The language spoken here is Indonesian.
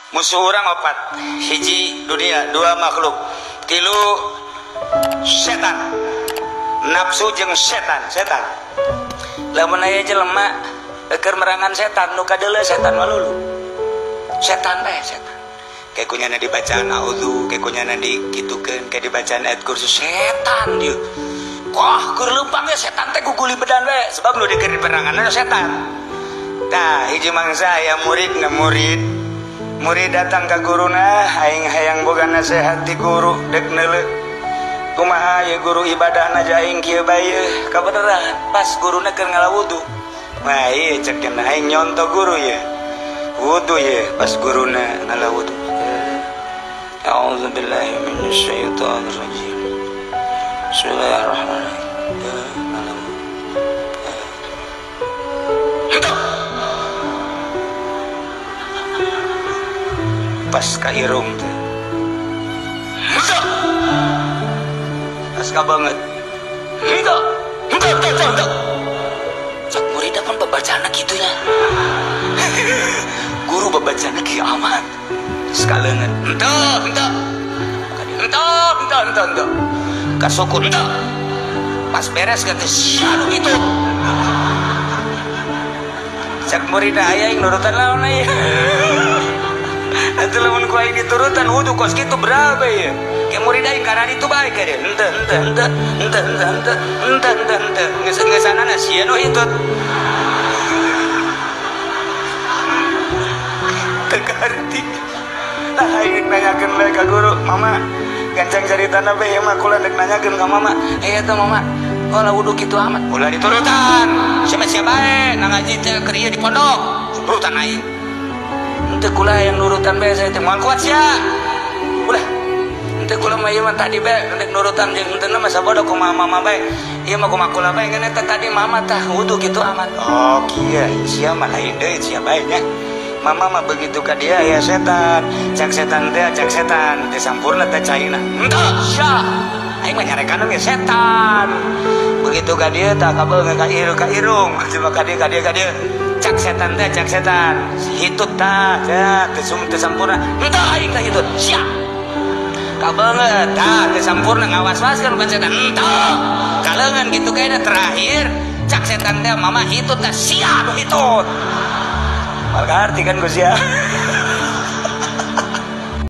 musuh orang opat, hiji dunia, dua makhluk, tilu setan, nafsu jeung setan. Lamun aya jelema keur merangan setan nu kadeuleu setan walulu. Setan teh setan. Kayak kunyana dibacaan auzu, kayak kunyana dikitukeun, kayak dibacaan ayat kursi setan dieu. Wah, keur leumpang ya setan teh guguli bedan we, sebab nu dikeun di perangan setan. Tah, hiji mangsa aya murid datang ke guruna, aing hayang boga nasihat ti guru dek neuleuh. Kumaha ya guru ibadahna aing kieu bae kabeneran pas guruna keur ngalawudu. Nah, ieu cek aing nyonto guru ya. Wudu ya pas guruna ngalawudu. A'udzu billahi minasyaitonir rajim. Bismillahirrahmanirrahim. Pas ka irung teh. Pas ka banget. Henteu. Cek murid pun babacana kitu nya. Guru babacana kiamat. Sekaleungan. Henteu. Kasukun henteu. Pas beres kata syadu gitu. Cek murid aya yang nurutan lawan aya. Nanti lamun ku aing diturutan wudu kos kitu berapa ya? Kayak murid aing karena itu baik ya. Henteu. Geus sanana sia nu hitut. Tegarti. Tah aing nanyakeun bae ka guru, "Mama, gancang caritana bae ieu mah kula dek nanyakeun ka mama." Eta mama, kalau wudu kitu amat ulah diturutan. Siapa bae na ngaji teh keur ieu di pondok. Turutan aing. Henteu kula yang nurutan bae saya teh moal kuat sia. Ulah. Henteu kula mah ieu mah tadi bae dek nurutan jeung henteu mah sabodo kumaha mama bae. Ieu mah kumaha kula bae kan eta tadi mama tah wudu kitu amat. Oh kieu sia mah lain deui sia bae nya. Mama mah begitu ka dia ya setan. Cak setan teh sampurna teh caina. Henteu sia. Aing mah nyarekan ge setan. Begitu ka dia tah kabeung ka irung. Coba ka dia. Cak setan hitut tah teu sampurna. Henteu aing teh hitut sia. Kabeungeut tah teu sampurna ngawas-waskeun bukan setan. Henteu. Kaleungan kitu kaena terakhir cak setan teh mama hitut tah sia nu hitut. Malga arti kan Gus ya.